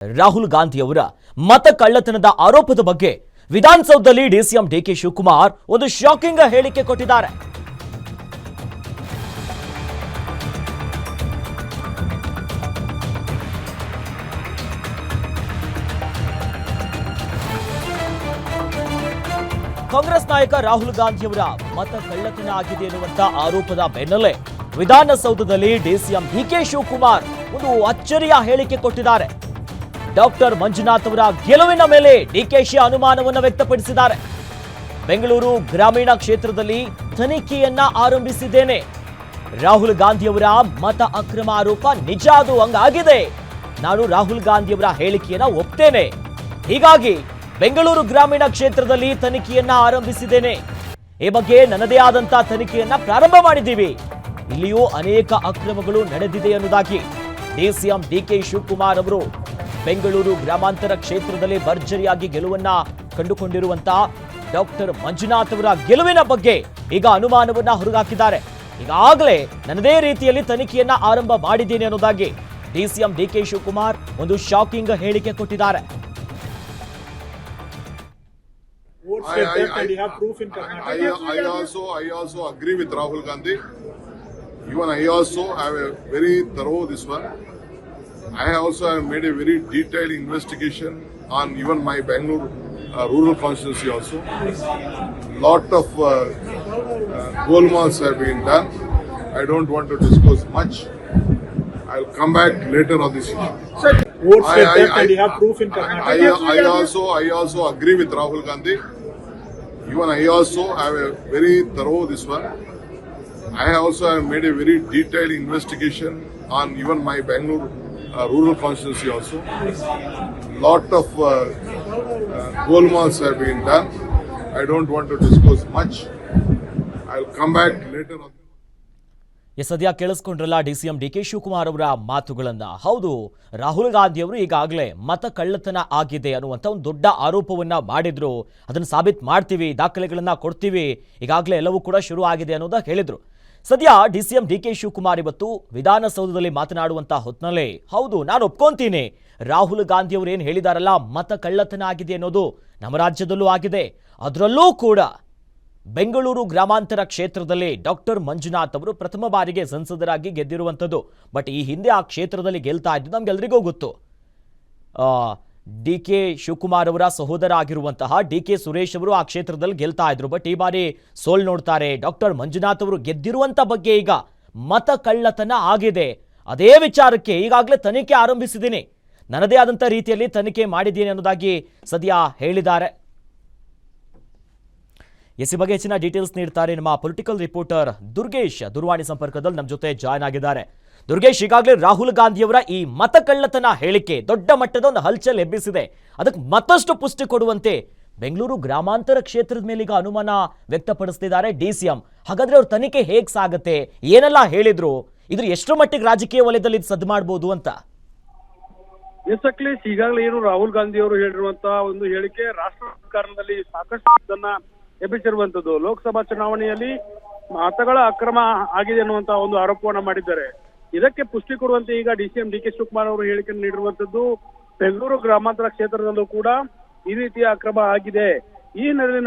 ರಾಹುಲ್ ಗಾಂಧಿ ಅವರ ಮತ ಕಳ್ಳತನದ ಆರೋಪದ ಬಗ್ಗೆ ವಿಧಾನಸೌಧದಲ್ಲಿ ಡಿಸಿಎಂ ಡಿಕೆ ಶಿವಕುಮಾರ್ ಒಂದು ಶಾಕಿಂಗ್ ಹೇಳಿಕೆ ಕೊಟ್ಟಿದ್ದಾರೆ. ಕಾಂಗ್ರೆಸ್ ನಾಯಕ ರಾಹುಲ್ ಗಾಂಧಿ ಅವರ ಮತ ಕಳ್ಳತನ ಆಗಿದೆ ಎನ್ನುವಂತ ಆರೋಪದ ಬೆನ್ನಲ್ಲೇ ವಿಧಾನಸೌಧದಲ್ಲಿ ಡಿಸಿಎಂ ಡಿಕೆ ಶಿವಕುಮಾರ್ ಒಂದು ಅಚ್ಚರಿಯ ಹೇಳಿಕೆ ಕೊಟ್ಟಿದ್ದಾರೆ. ಡಾಕ್ಟರ್ ಮಂಜುನಾಥ್ ಅವರ ಗೆಲುವಿನ ಮೇಲೆ ಡಿಕೆಶಿ ಅನುಮಾನವನ್ನು ವ್ಯಕ್ತಪಡಿಸಿದ್ದಾರೆ. ಬೆಂಗಳೂರು ಗ್ರಾಮೀಣ ಕ್ಷೇತ್ರದಲ್ಲಿ ತನಿಖೆಯನ್ನ ಆರಂಭಿಸಿದ್ದೇನೆ. ರಾಹುಲ್ ಗಾಂಧಿ ಅವರ ಮತ ಅಕ್ರಮ ಆರೋಪ ನಿಜ, ಅದು ಹಂಗಾಗಿದೆ. ನಾನು ರಾಹುಲ್ ಗಾಂಧಿ ಅವರ ಹೇಳಿಕೆಯನ್ನ ಒಪ್ತೇನೆ. ಹೀಗಾಗಿ ಬೆಂಗಳೂರು ಗ್ರಾಮೀಣ ಕ್ಷೇತ್ರದಲ್ಲಿ ತನಿಖೆಯನ್ನ ಆರಂಭಿಸಿದ್ದೇನೆ. ಈ ಬಗ್ಗೆ ನನ್ನದೇ ಆದಂತಹ ತನಿಖೆಯನ್ನ ಪ್ರಾರಂಭ ಮಾಡಿದ್ದೀವಿ. ಇಲ್ಲಿಯೂ ಅನೇಕ ಅಕ್ರಮಗಳು ನಡೆದಿದೆ ಅನ್ನೋದಾಗಿ ಡಿಸಿಎಂ ಡಿಕೆ ಶಿವಕುಮಾರ್ ಅವರು ಬೆಂಗಳೂರು ಗ್ರಾಮಾಂತರ ಕ್ಷೇತ್ರದಲ್ಲಿ ಭರ್ಜರಿಯಾಗಿ ಗೆಲುವನ್ನ ಕಂಡುಕೊಂಡಿರುವಂತಹ ಡಾಕ್ಟರ್ ಮಂಜುನಾಥ್ ಅವರ ಗೆಲುವಿನ ಬಗ್ಗೆ ಈಗ ಅನುಮಾನವನ್ನ ಹೊರಗಾಕಿದ್ದಾರೆ. ಈಗಾಗಲೇ ನನ್ನದೇ ರೀತಿಯಲ್ಲಿ ತನಿಖೆಯನ್ನ ಆರಂಭ ಮಾಡಿದ್ದೇನೆ ಅನ್ನೋದಾಗಿ ಡಿಸಿಎಂ ಡಿಕೆ ಶಿವಕುಮಾರ್ ಒಂದು ಶಾಕಿಂಗ್ ಹೇಳಿಕೆ ಕೊಟ್ಟಿದ್ದಾರೆ. I also agree with Rahul Gandhi. Even I also have a very thorough this one. I also have made a very detailed investigation on even my Bangalore rural constituency also. Lot of golmals have been done. I don't want to disclose much. I'll come back later on this issue. Sir, you have proof in Karnataka. I also agree with Rahul Gandhi. Even I also have a very thorough this one. I also have made a very detailed investigation on even my Bangalore rural constituency also. Lot of golmals have been done. I don't want to disclose much. I'll come back later on. ಸದ್ಯ ಕೇಳಿಸ್ಕೊಂಡ್ರಲ್ಲ DCM DK Shivakumar ಅವರ ಮಾತುಗಳನ್ನ. ಹೌದು, ರಾಹುಲ್ ಗಾಂಧಿ ಅವರು ಈಗಾಗಲೇ ಮತ ಕಳ್ಳತನ ಆಗಿದೆ ಅನ್ನುವಂಥ ಒಂದು ದೊಡ್ಡ ಆರೋಪವನ್ನ ಮಾಡಿದ್ರು. ಅದನ್ನು ಸಾಬೀತು ಮಾಡ್ತೀವಿ, ದಾಖಲೆಗಳನ್ನ ಕೊಡ್ತೀವಿ, ಈಗಾಗಲೇ ಎಲ್ಲವೂ ಕೂಡ ಶುರು ಆಗಿದೆ ಅನ್ನೋದ ಹೇಳಿದ್ರು. ಸದ್ಯ ಡಿಸಿಎಂ ಡಿಕೆ ಶಿವಕುಮಾರ್ ಇವತ್ತು ವಿಧಾನಸೌಧದಲ್ಲಿ ಮಾತನಾಡುವಂತ ಹೊತ್ನಲ್ಲೇ ಹೌದು, ನಾನು ಒಪ್ಕೊಂತೀನಿ, ರಾಹುಲ್ ಗಾಂಧಿ ಅವರು ಏನು ಹೇಳಿದಾರಲ್ಲ, ಮತ ಕಳ್ಳತನ ಆಗಿದೆ ಅನ್ನೋದು ನಮ್ಮ ರಾಜ್ಯದಲ್ಲೂ ಆಗಿದೆ. ಅದರಲ್ಲೂ ಕೂಡ ಬೆಂಗಳೂರು ಗ್ರಾಮಾಂತರ ಕ್ಷೇತ್ರದಲ್ಲಿ ಡಾಕ್ಟರ್ ಮಂಜುನಾಥ್ ಅವರು ಪ್ರಥಮ ಬಾರಿಗೆ ಸಂಸದರಾಗಿ ಗೆದ್ದಿರುವಂಥದ್ದು. ಬಟ್ ಈ ಹಿಂದೆ ಆ ಕ್ಷೇತ್ರದಲ್ಲಿ ಗೆಲ್ತಾ ಇದ್ದು ನಮ್ಗೆಲ್ರಿಗೂ ಗೊತ್ತು. ಡಿ ಕೆ ಶಿವಕುಮಾರ್ ಅವರ ಸಹೋದರ ಆಗಿರುವಂತಹ ಡಿ ಕೆ ಸುರೇಶ್ ಅವರು ಆ ಕ್ಷೇತ್ರದಲ್ಲಿ ಗೆಲ್ತಾ ಇದ್ರು. ಬಟ್ ಈ ಬಾರಿ ಸೋಲ್ ನೋಡ್ತಾರೆ. ಡಾಕ್ಟರ್ ಮಂಜುನಾಥ್ ಅವರು ಗೆದ್ದಿರುವಂತ ಬಗ್ಗೆ ಈಗ ಮತ ಕಳ್ಳತನ ಆಗಿದೆ, ಅದೇ ವಿಚಾರಕ್ಕೆ ಈಗಾಗಲೇ ತನಿಖೆ ಆರಂಭಿಸಿದ್ದೀನಿ, ನನ್ನದೇ ಆದಂಥ ರೀತಿಯಲ್ಲಿ ತನಿಖೆ ಮಾಡಿದ್ದೀನಿ ಅನ್ನೋದಾಗಿ ಸದ್ಯ ಹೇಳಿದ್ದಾರೆ. ಈ ಬಗ್ಗೆ ಹೆಚ್ಚಿನ ಡೀಟೇಲ್ಸ್ ನೀಡ್ತಾರೆ ನಮ್ಮ ಪೊಲಿಟಿಕಲ್ ರಿಪೋರ್ಟರ್ ದುರ್ಗೇಶ್. ದೂರವಾಣಿ ಸಂಪರ್ಕದಲ್ಲಿ ನಮ್ಮ ಜೊತೆ ಜಾಯ್ನ್ ಆಗಿದ್ದಾರೆ. ದುರ್ಗೇಶ್, ಈಗಾಗಲೇ ರಾಹುಲ್ ಗಾಂಧಿಯವರ ಈ ಮತ ಕಳ್ಳತನ ಹೇಳಿಕೆ ದೊಡ್ಡ ಮಟ್ಟದ ಒಂದು ಹಲ್ಚಲ್ ಎಬ್ಬಿಸಿದೆ. ಅದಕ್ಕೆ ಮತ್ತಷ್ಟು ಪುಷ್ಟಿ ಕೊಡುವಂತೆ ಬೆಂಗಳೂರು ಗ್ರಾಮಾಂತರ ಕ್ಷೇತ್ರದ ಮೇಲೆ ಈಗ ಅನುಮಾನ ವ್ಯಕ್ತಪಡಿಸ್ತಿದ್ದಾರೆ ಡಿಸಿಎಂ. ಹಾಗಾದ್ರೆ ಅವ್ರ ತನಿಖೆ ಹೇಗ್ ಸಾಗುತ್ತೆ, ಏನೆಲ್ಲ ಹೇಳಿದ್ರು, ಇದ್ರ ಎಷ್ಟು ಮಟ್ಟಿಗೆ ರಾಜಕೀಯ ವಲಯದಲ್ಲಿ ಸದ್ದು ಮಾಡಬಹುದು ಅಂತ? ಎಸ್ ಅಖಿಲೇಶ್, ಈಗಾಗಲೇ ಏನು ರಾಹುಲ್ ಗಾಂಧಿ ಅವರು ಹೇಳಿರುವಂತಹ ಒಂದು ಹೇಳಿಕೆ ರಾಷ್ಟ್ರ ರಾಜಕಾರಣದಲ್ಲಿ ಸಾಕಷ್ಟು ಎಬ್ಬಿಸಿರುವಂತದ್ದು. ಲೋಕಸಭಾ ಚುನಾವಣೆಯಲ್ಲಿ ಮತಗಳ ಅಕ್ರಮ ಆಗಿದೆ ಅನ್ನುವಂತಹ ಒಂದು ಆರೋಪವನ್ನ ಮಾಡಿದ್ದಾರೆ. ಇದಕ್ಕೆ ಪುಷ್ಟಿ ಕೊಡುವಂತೆ ಈಗ ಡಿಸಿಎಂ ಡಿಕೆ ಶಿವಕುಮಾರ್ ಅವರು ಹೇಳಿಕೆ ನೀಡಿರುವಂತದ್ದು. ಬೆಂಗಳೂರು ಗ್ರಾಮಾಂತರ ಕ್ಷೇತ್ರದಲ್ಲೂ ಕೂಡ ಈ ರೀತಿಯ ಅಕ್ರಮ ಆಗಿದೆ. ಈ ಹಿನ್ನೆಲೆಯಲ್ಲಿ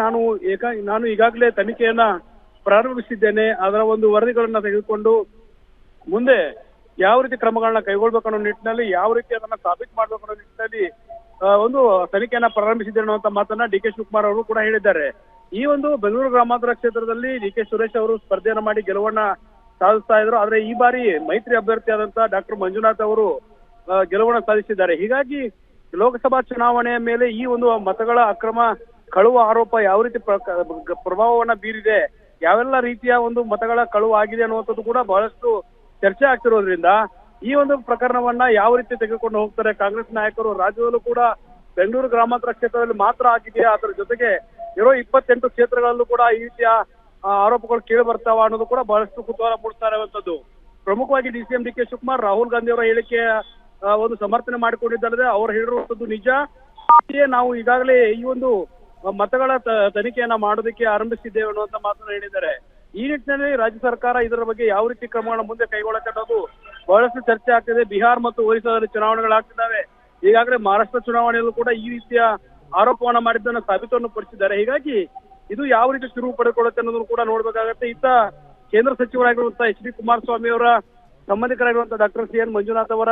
ನಾನು ಈಗಾಗಲೇ ತನಿಖೆಯನ್ನ ಪ್ರಾರಂಭಿಸಿದ್ದೇನೆ. ಅದರ ಒಂದು ವರದಿಗಳನ್ನ ತೆಗೆದುಕೊಂಡು ಮುಂದೆ ಯಾವ ರೀತಿ ಕ್ರಮಗಳನ್ನ ಕೈಗೊಳ್ಬೇಕನ್ನೋ ನಿಟ್ಟಿನಲ್ಲಿ, ಯಾವ ರೀತಿ ಅದನ್ನ ಸಾಬೀತು ಮಾಡ್ಬೇಕು ಅನ್ನೋ ನಿಟ್ಟಿನಲ್ಲಿ ಒಂದು ತನಿಖೆಯನ್ನ ಪ್ರಾರಂಭಿಸಿದ್ದೇನೆ ಅನ್ನುವಂತ ಮಾತನ್ನ ಡಿ ಕೆ ಶಿವಕುಮಾರ್ ಅವರು ಕೂಡ ಹೇಳಿದ್ದಾರೆ. ಈ ಒಂದು ಬೆಂಗಳೂರು ಗ್ರಾಮಾಂತರ ಕ್ಷೇತ್ರದಲ್ಲಿ ಡಿ ಕೆ ಸುರೇಶ್ ಅವರು ಸ್ಪರ್ಧೆಯನ್ನ ಮಾಡಿ ಗೆಲುವನ್ನ ಸಾಧಿಸ್ತಾ ಇದ್ರು. ಆದ್ರೆ ಈ ಬಾರಿ ಮೈತ್ರಿ ಅಭ್ಯರ್ಥಿಯಾದಂತಹ ಡಾಕ್ಟರ್ ಮಂಜುನಾಥ್ ಅವರು ಗೆಲುವನ್ನ ಸಾಧಿಸಿದ್ದಾರೆ. ಹೀಗಾಗಿ ಲೋಕಸಭಾ ಚುನಾವಣೆಯ ಮೇಲೆ ಈ ಒಂದು ಮತಗಳ ಅಕ್ರಮ ಕಳುವ ಆರೋಪ ಯಾವ ರೀತಿ ಪ್ರಭಾವವನ್ನ ಬೀರಿದೆ, ಯಾವೆಲ್ಲ ರೀತಿಯ ಒಂದು ಮತಗಳ ಕಳುವು ಆಗಿದೆ ಅನ್ನುವಂಥದ್ದು ಕೂಡ ಬಹಳಷ್ಟು ಚರ್ಚೆ ಆಗ್ತಿರೋದ್ರಿಂದ ಈ ಒಂದು ಪ್ರಕರಣವನ್ನ ಯಾವ ರೀತಿ ತೆಗೆದುಕೊಂಡು ಹೋಗ್ತಾರೆ ಕಾಂಗ್ರೆಸ್ ನಾಯಕರು. ರಾಜ್ಯದಲ್ಲೂ ಕೂಡ ಬೆಂಗಳೂರು ಗ್ರಾಮಾಂತರ ಕ್ಷೇತ್ರದಲ್ಲಿ ಮಾತ್ರ ಆಗಿದೆಯಾ, ಅದರ ಜೊತೆಗೆ ಇರೋ 28 ಕ್ಷೇತ್ರಗಳಲ್ಲೂ ಕೂಡ ಈ ರೀತಿಯ ಆರೋಪಗಳು ಕೇಳಿ ಬರ್ತಾವ ಅನ್ನೋದು ಕೂಡ ಬಹಳಷ್ಟು ಕುತೂಹಲ ಮೂಡಿಸ್ತಾ ಇರುವಂತದ್ದು. ಪ್ರಮುಖವಾಗಿ ಡಿಸಿಎಂ ಡಿಕೆ ಶಿವಕುಮಾರ್ ರಾಹುಲ್ ಗಾಂಧಿ ಅವರ ಹೇಳಿಕೆಯ ಒಂದು ಸಮರ್ಥನೆ ಮಾಡಿಕೊಂಡಿದ್ದಲ್ಲದೆ ಅವರು ಹೇಳಿರುವಂತದ್ದು ನಿಜ. ನಾವು ಈಗಾಗಲೇ ಈ ಒಂದು ಮತಗಳ ತನಿಖೆಯನ್ನ ಮಾಡೋದಕ್ಕೆ ಆರಂಭಿಸಿದ್ದೇವೆ ಅನ್ನುವಂತ ಮಾತನ್ನ ಹೇಳಿದ್ದಾರೆ. ಈ ನಿಟ್ಟಿನಲ್ಲಿ ರಾಜ್ಯ ಸರ್ಕಾರ ಇದರ ಬಗ್ಗೆ ಯಾವ ರೀತಿ ಕ್ರಮಗಳನ್ನು ಮುಂದೆ ಕೈಗೊಳ್ಳಕ್ಕೆ ಅನ್ನೋದು ಬಹಳಷ್ಟು ಚರ್ಚೆ ಆಗ್ತಿದೆ. ಬಿಹಾರ್ ಮತ್ತು ಒರಿಸ್ಸಾದಲ್ಲಿ ಚುನಾವಣೆಗಳಾಗ್ತಿದ್ದಾವೆ. ಈಗಾಗಲೇ ಮಹಾರಾಷ್ಟ್ರ ಚುನಾವಣೆಯಲ್ಲೂ ಕೂಡ ಈ ರೀತಿಯ ಆರೋಪವನ್ನ ಮಾಡಿದ್ದನ್ನ ಸಾಬೀತನ್ನು ಪಡಿಸಿದ್ದಾರೆ. ಹೀಗಾಗಿ ಇದು ಯಾವ ರೀತಿ ತಿರುವು ಪಡೆದುಕೊಳ್ಳುತ್ತೆ ಅನ್ನೋದನ್ನು ಕೂಡ ನೋಡ್ಬೇಕಾಗತ್ತೆ. ಇತ್ತ ಕೇಂದ್ರ ಸಚಿವರಾಗಿರುವಂತಹ ಎಚ್ ಡಿ ಕುಮಾರಸ್ವಾಮಿ ಅವರ ಸಂಬಂಧಿಕರಾಗಿರುವಂತಹ ಡಾಕ್ಟರ್ ಸಿ ಎನ್ ಮಂಜುನಾಥ್ ಅವರ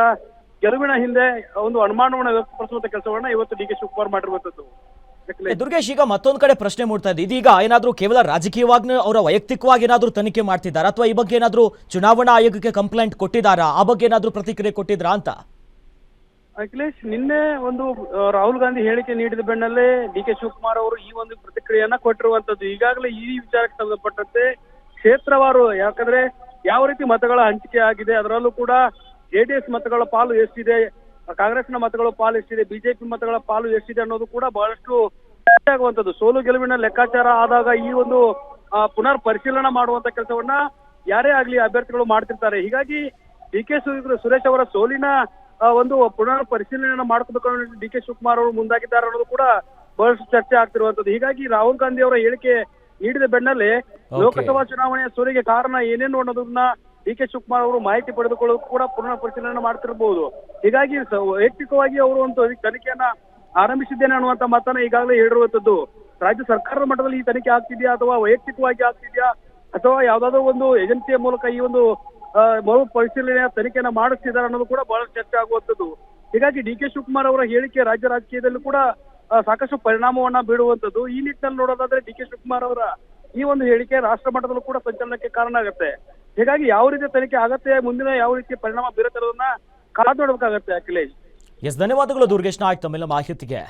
ಗೆಲುವಿನ ಹಿಂದೆ ಒಂದು ಅನುಮಾನವನ್ನು ವ್ಯಕ್ತಪಡಿಸುವಂತ ಕೆಲಸವನ್ನ ಇವತ್ತು ಡಿ ಕೆ ಶಿವಕುಮಾರ್ ಮಾಡಿರುವಂತದ್ದು. ದುರ್ಗೇಶ್, ಈಗ ಮತ್ತೊಂದು ಕಡೆ ಪ್ರಶ್ನೆ ಮೂಡ್ತಾ ಇದೆ, ಇದೀಗ ಏನಾದ್ರೂ ಕೇವಲ ರಾಜಕೀಯವಾಗಿ ಅವರ ವೈಯಕ್ತಿಕವಾಗಿ ಏನಾದ್ರೂ ತನಿಖೆ ಮಾಡ್ತಿದ್ದಾರಾ ಅಥವಾ ಈ ಬಗ್ಗೆ ಏನಾದ್ರೂ ಚುನಾವಣಾ ಆಯೋಗಕ್ಕೆ ಕಂಪ್ಲೇಂಟ್ ಕೊಟ್ಟಿದ್ದಾರಾ, ಆ ಬಗ್ಗೆ ಏನಾದ್ರೂ ಪ್ರತಿಕ್ರಿಯೆ ಕೊಟ್ಟಿದ್ರಾ ಅಂತ? ಅಖಿಲೇಶ್, ನಿನ್ನೆ ಒಂದು ರಾಹುಲ್ ಗಾಂಧಿ ಹೇಳಿಕೆ ನೀಡಿದ ಬೆನ್ನಲ್ಲೇ ಡಿ ಕೆ ಶಿವಕುಮಾರ್ ಅವರು ಈ ಒಂದು ಪ್ರತಿಕ್ರಿಯೆಯನ್ನ ಕೊಟ್ಟಿರುವಂತದ್ದು. ಈಗಾಗಲೇ ಈ ವಿಚಾರಕ್ಕೆ ಸಂಬಂಧಪಟ್ಟಂತೆ ಕ್ಷೇತ್ರವಾರು, ಯಾಕಂದ್ರೆ ಯಾವ ರೀತಿ ಮತಗಳ ಹಂಚಿಕೆ ಆಗಿದೆ, ಅದರಲ್ಲೂ ಕೂಡ ಜೆಡಿಎಸ್ ಮತಗಳ ಪಾಲು ಎಷ್ಟಿದೆ, ಕಾಂಗ್ರೆಸ್ನ ಮತಗಳ ಪಾಲು ಎಷ್ಟಿದೆ, ಬಿಜೆಪಿ ಮತಗಳ ಪಾಲು ಎಷ್ಟಿದೆ ಅನ್ನೋದು ಕೂಡ ಬಹಳಷ್ಟು ಆಗುವಂತದ್ದು. ಸೋಲು ಗೆಲುವಿನ ಲೆಕ್ಕಾಚಾರ ಆದಾಗ ಈ ಒಂದು ಪುನರ್ ಪರಿಶೀಲನೆ ಮಾಡುವಂತ ಕೆಲಸವನ್ನ ಯಾರೇ ಆಗ್ಲಿ ಅಭ್ಯರ್ಥಿಗಳು ಮಾಡ್ತಿರ್ತಾರೆ. ಹೀಗಾಗಿ ಡಿ ಕೆ ಸುರೇಶ್ ಅವರ ಸೋಲಿನ ಒಂದು ಪುನರ್ ಪರಿಶೀಲನೆ ಮಾಡ್ಕೋಬೇಕು ಡಿ ಕೆ ಶಿವಕುಮಾರ್ ಅವರು ಮುಂದಾಗಿದ್ದಾರೆ ಅನ್ನೋದು ಕೂಡ ಬಹಳಷ್ಟು ಚರ್ಚೆ ಆಗ್ತಿರುವಂತದ್ದು. ಹೀಗಾಗಿ ರಾಹುಲ್ ಗಾಂಧಿ ಅವರ ಹೇಳಿಕೆ ನೀಡಿದ ಬೆನ್ನಲ್ಲೇ ಲೋಕಸಭಾ ಚುನಾವಣೆಯ ಸೋಲಿಗೆ ಕಾರಣ ಏನೇನು ಅನ್ನೋದನ್ನ ಡಿ ಕೆ ಶಿವಕುಮಾರ್ ಅವರು ಮಾಹಿತಿ ಪಡೆದುಕೊಳ್ಳೋದು ಕೂಡ ಪುನರ್ ಪರಿಶೀಲನೆ ಮಾಡ್ತಿರಬಹುದು. ಹೀಗಾಗಿ ವೈಯಕ್ತಿಕವಾಗಿ ಅವರು ಒಂದು ತನಿಖೆಯನ್ನ ಆರಂಭಿಸಿದ್ದೇನೆ ಅನ್ನುವಂತ ಮಾತನ್ನ ಈಗಾಗಲೇ ಹೇಳಿರುವಂತದ್ದು. ರಾಜ್ಯ ಸರ್ಕಾರದ ಮಟ್ಟದಲ್ಲಿ ಈ ತನಿಖೆ ಆಗ್ತಿದ್ಯಾ ಅಥವಾ ವೈಯಕ್ತಿಕವಾಗಿ ಆಗ್ತಿದ್ಯಾ ಅಥವಾ ಯಾವ್ದಾದ್ರು ಒಂದು ಏಜೆನ್ಸಿಯ ಮೂಲಕ ಈ ಒಂದು ಮರು ಪರಿಶೀಲನೆಯ ತನಿಖೆಯನ್ನ ಮಾಡಿಸ್ತಿದ್ದಾರೆ ಅನ್ನೋದು ಕೂಡ ಬಹಳಷ್ಟು ಚರ್ಚೆ ಆಗುವಂತದ್ದು. ಹೀಗಾಗಿ ಡಿ ಕೆ ಶಿವಕುಮಾರ್ ಅವರ ಹೇಳಿಕೆ ರಾಜ್ಯ ರಾಜಕೀಯದಲ್ಲೂ ಕೂಡ ಸಾಕಷ್ಟು ಪರಿಣಾಮವನ್ನ ಬೀರುವಂತದ್ದು. ಈ ನಿಟ್ಟಿನಲ್ಲಿ ನೋಡೋದಾದ್ರೆ ಡಿ ಕೆ ಶಿವಕುಮಾರ್ ಅವರ ಈ ಒಂದು ಹೇಳಿಕೆ ರಾಷ್ಟ್ರ ಮಟ್ಟದಲ್ಲೂ ಕೂಡ ಸಂಚಲನಕ್ಕೆ ಕಾರಣ ಆಗುತ್ತೆ. ಹೀಗಾಗಿ ಯಾವ ರೀತಿಯ ತನಿಖೆ ಆಗತ್ತೆ, ಮುಂದಿನ ಯಾವ ರೀತಿಯ ಪರಿಣಾಮ ಬೀರುತ್ತೆ ಅನ್ನೋದನ್ನ ಕಾದು ನೋಡಬೇಕಾಗತ್ತೆ. ಅಖಿಲೇಶ್, ಧನ್ಯವಾದಗಳು ದುರ್ಗೇಶ್ ನಾಯ್ಕ್ ತಮ್ಮೆಲ್ಲ ಮಾಹಿತಿಗೆ.